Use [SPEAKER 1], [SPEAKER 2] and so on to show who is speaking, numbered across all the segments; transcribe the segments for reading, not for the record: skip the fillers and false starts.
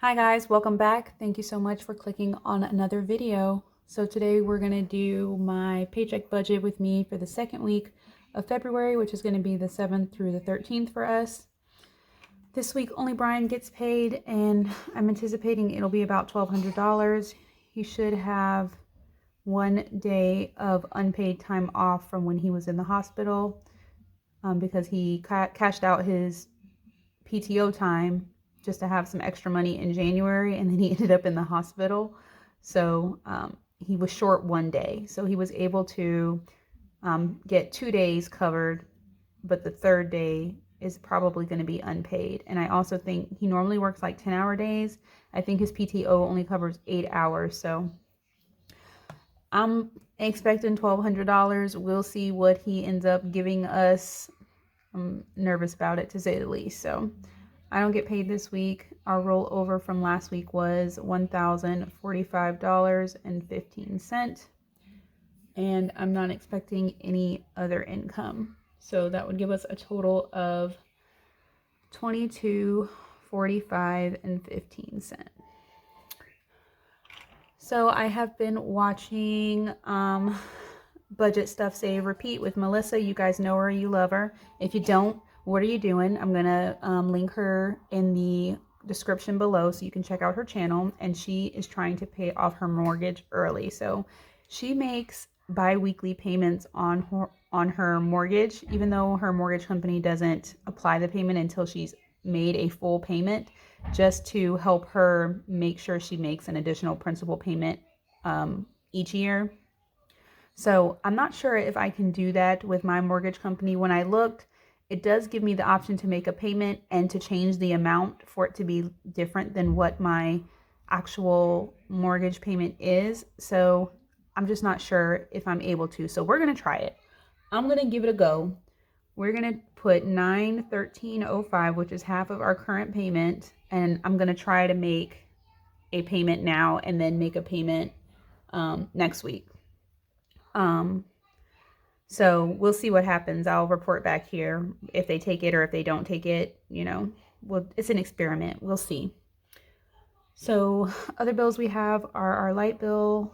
[SPEAKER 1] Hi guys, welcome back. Thank you so much for clicking on another video. So today we're going to do my paycheck budget with me for the second week of February, which is going to be the 7th through the 13th for us. This week only Brian gets paid, and I'm anticipating it'll be about $1,200. He should have 1 day of unpaid time off from when he was in the hospital because he cashed out his PTO time just to have some extra money in January, and then he ended up in the hospital. So he was short 1 day. So he was able to get 2 days covered, but the third day is probably going to be unpaid. And I also think he normally works like 10-hour days. I think his PTO only covers 8 hours. So I'm expecting $1,200. We'll see what he ends up giving us. I'm nervous about it, to say the least. So I don't get paid this week. Our rollover from last week was $1,045.15. And I'm not expecting any other income. So that would give us a total of $22.45.15. So I have been watching Budget Stuff Save Repeat with Melissa. You guys know her, you love her. If you don't, what are you doing? I'm gonna link her in the description below so you can check out her channel. And she is trying to pay off her mortgage early. So she makes bi-weekly payments on her mortgage, even though her mortgage company doesn't apply the payment until she's made a full payment, just to help her make sure she makes an additional principal payment each year. So I'm not sure if I can do that with my mortgage company. When I looked, it does give me the option to make a payment and to change the amount for it to be different than what my actual mortgage payment is. So I'm just not sure if I'm able to. So we're going to try it. I'm going to give it a go. We're going to put $913.05, which is half of our current payment. And I'm going to try to make a payment now and then make a payment next week. So we'll see what happens. I'll report back here if they take it or if they don't take it. You know, it's an experiment. We'll see. So other bills we have are our light bill,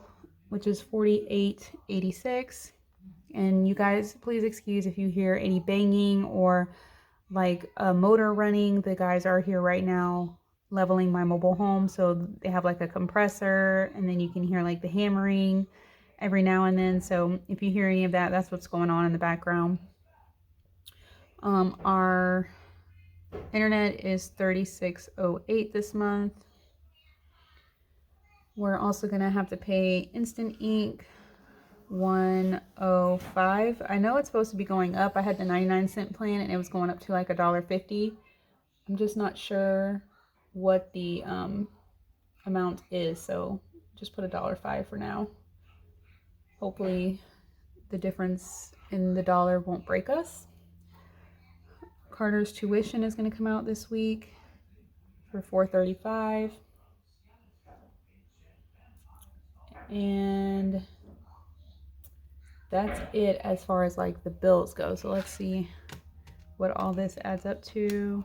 [SPEAKER 1] which is $48.86. And you guys, please excuse if you hear any banging or like a motor running. The guys are here right now leveling my mobile home. So they have like a compressor, and then you can hear like the hammering every now and then. So if you hear any of that, that's what's going on in the background. Our internet is $36.08 this month. We're also gonna have to pay Instant Ink $105. I know it's supposed to be going up. I had the 99-cent plan and it was going up to like $1.50. I'm just not sure what the amount is, so just put $1.05 for now. Hopefully the difference in the dollar won't break us. Carter's tuition is going to come out this week for $435. And that's it as far as like the bills go. So let's see what all this adds up to.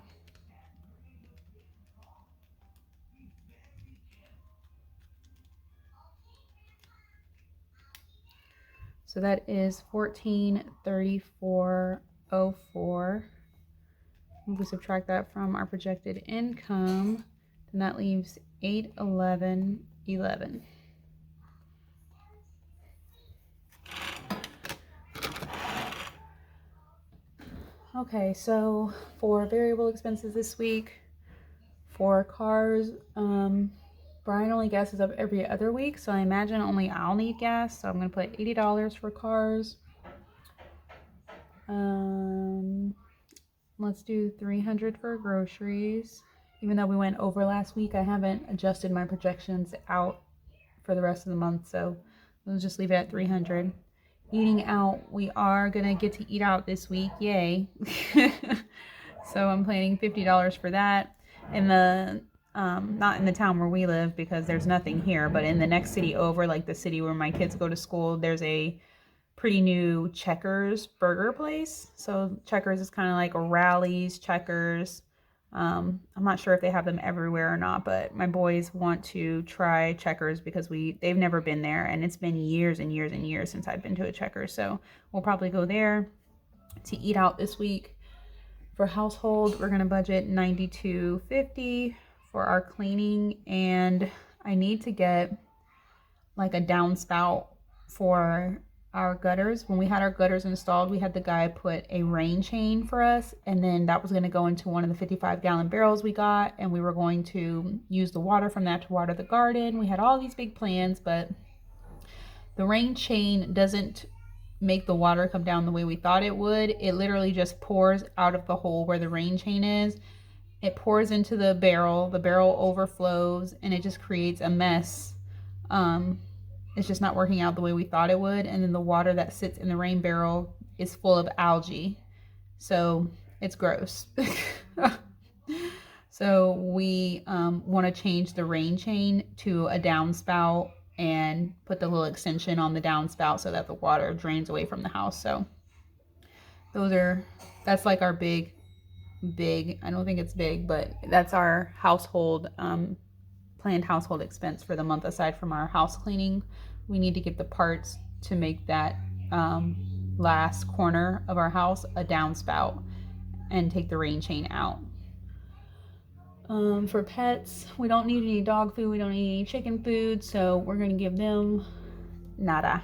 [SPEAKER 1] So that is $1434.04. If we subtract that from our projected income, then that leaves $811.11. Okay, so for variable expenses this week, for cars, Brian only gasses up every other week, so I imagine only I'll need gas. So I'm going to put $80 for cars. Let's do $300 for groceries. Even though we went over last week, I haven't adjusted my projections out for the rest of the month, so we'll just leave it at $300. Eating out, we are going to get to eat out this week. Yay. So I'm planning $50 for that. In the not in the town where we live because there's nothing here, but in the next city over, like the city where my kids go to school, there's a pretty new Checkers burger place. So Checkers is kind of like a Rally's, Checkers, I'm not sure if they have them everywhere or not, but my boys want to try Checkers because they've never been there, and it's been years and years and years since I've been to a Checkers. So we'll probably go there to eat out this week. For household, we're gonna budget $92.50 for our cleaning, and I need to get like a downspout for our gutters. When we had our gutters installed, we had the guy put a rain chain for us, and then that was going to go into one of the 55-gallon barrels we got, and we were going to use the water from that to water the garden. We had all these big plans, but the rain chain doesn't make the water come down the way we thought it would. It literally just pours out of the hole where the rain chain is. It pours into the barrel overflows, and it just creates a mess. It's just not working out the way we thought it would. And then the water that sits in the rain barrel is full of algae. So it's gross. So we want to change the rain chain to a downspout and put the little extension on the downspout so that the water drains away from the house. So that's like our big, I don't think it's big, but that's our household, planned household expense for the month. Aside from our house cleaning, we need to get the parts to make that last corner of our house a downspout and take the rain chain out. For pets, we don't need any dog food, we don't need any chicken food, so we're going to give them nada.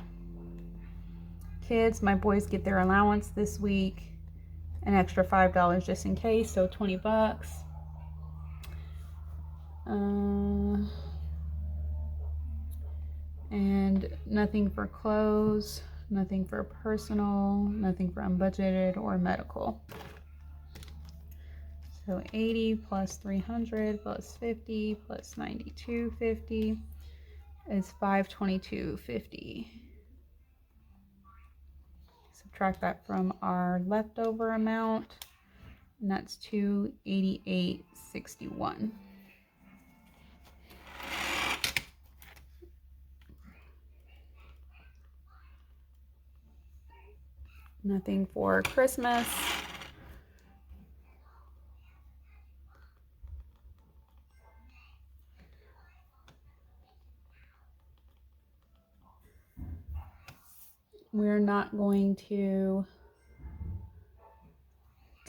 [SPEAKER 1] Kids, my boys get their allowance this week, an extra $5 just in case, so $20. And nothing for clothes, nothing for personal, nothing for unbudgeted or medical. So 80 plus 300 plus 50 plus 92.50 is 522.50. Subtract that from our leftover amount, and that's 288.61. Nothing for Christmas. We're not going to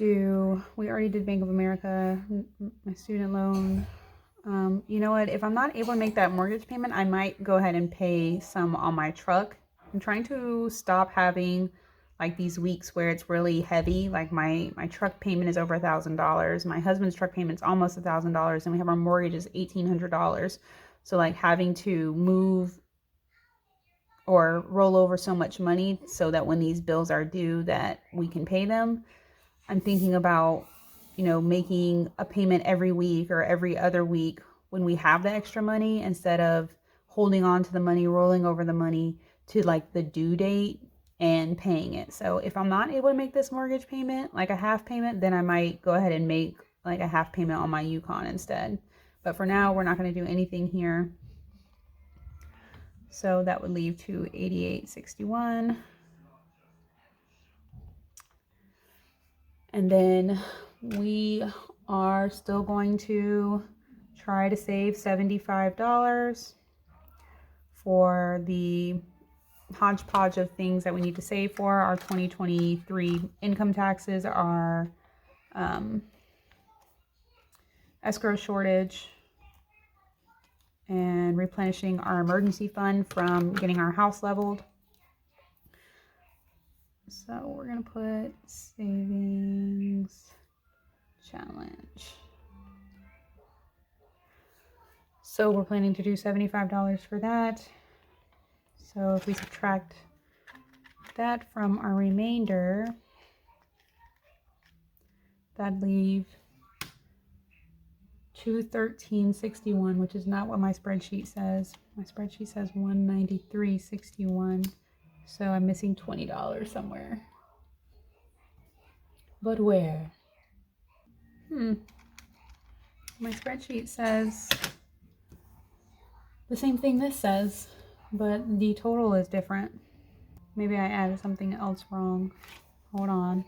[SPEAKER 1] we already did Bank of America, my student loan. You know what? If I'm not able to make that mortgage payment, I might go ahead and pay some on my truck. I'm trying to stop having like these weeks where it's really heavy. Like my truck payment is over $1,000. My husband's truck payment's almost $1,000, and we have our mortgage is $1,800. So like having to move or roll over so much money so that when these bills are due that we can pay them. I'm thinking about, making a payment every week or every other week when we have the extra money, instead of holding on to the money, rolling over the money to like the due date and paying it. So if I'm not able to make this mortgage payment, like a half payment, then I might go ahead and make like a half payment on my Yukon instead. But for now, we're not going to do anything here. So that would leave to 88.61. And then we are still going to try to save $75 for the hodgepodge of things that we need to save for. Our 2023 income taxes, our escrow shortage, and replenishing our emergency fund from getting our house leveled. So we're going to put savings challenge. So we're planning to do $75 for that. So if we subtract that from our remainder, that'd leave $213.61, which is not what my spreadsheet says. My spreadsheet says $193.61. So I'm missing $20 somewhere. But where? My spreadsheet says the same thing this says, but the total is different. Maybe I added something else wrong. Hold on.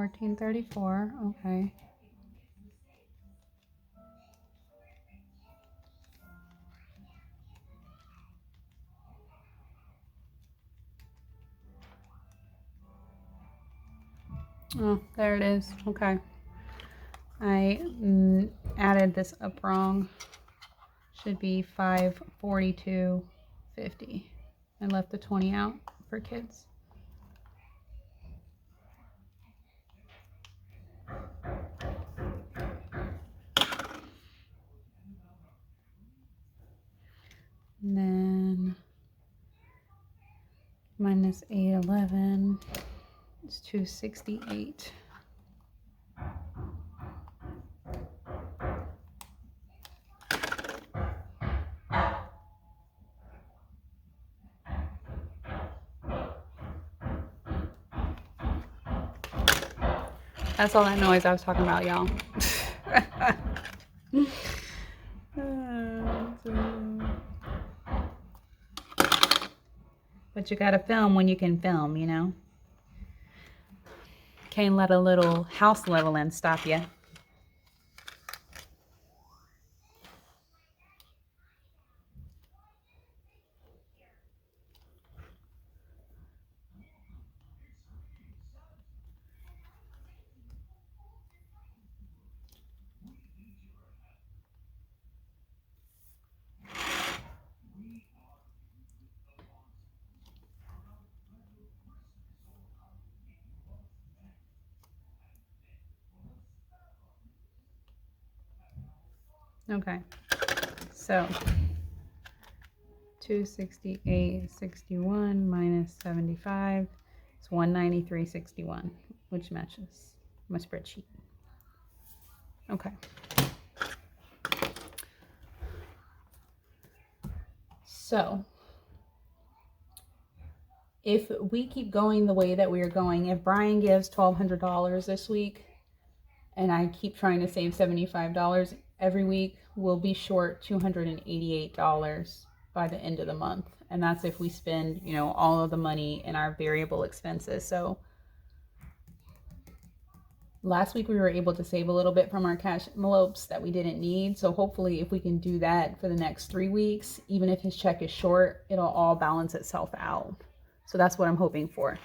[SPEAKER 1] $14.34. Okay. Oh, there it is. Okay. I added this up wrong. Should be $542.50. I left the 20 out for kids. And then minus 811 is 268. That's all that noise I was talking about, y'all. But you gotta film when you can film, you know? Can't let a little house leveling stop you. Okay, so 268.61 minus 75 is 193.61, which matches my spreadsheet. Okay. So if we keep going the way that we are going, if Brian gives $1,200 this week and I keep trying to save $75 every week, we'll be short $288 by the end of the month. And that's if we spend, you know, all of the money in our variable expenses. So last week we were able to save a little bit from our cash envelopes that we didn't need. So hopefully if we can do that for the next 3 weeks, even if his check is short, it'll all balance itself out. So that's what I'm hoping for.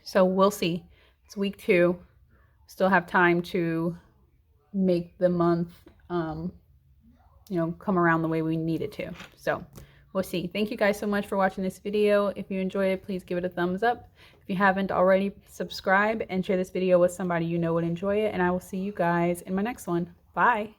[SPEAKER 1] So we'll see. It's week 2. Still have time to make the month, you know, come around the way we need it to. So we'll see. Thank you guys so much for watching this video. If you enjoyed it, please give it a thumbs up. If you haven't already, subscribe and share this video with somebody you know would enjoy it. And I will see you guys in my next one. Bye.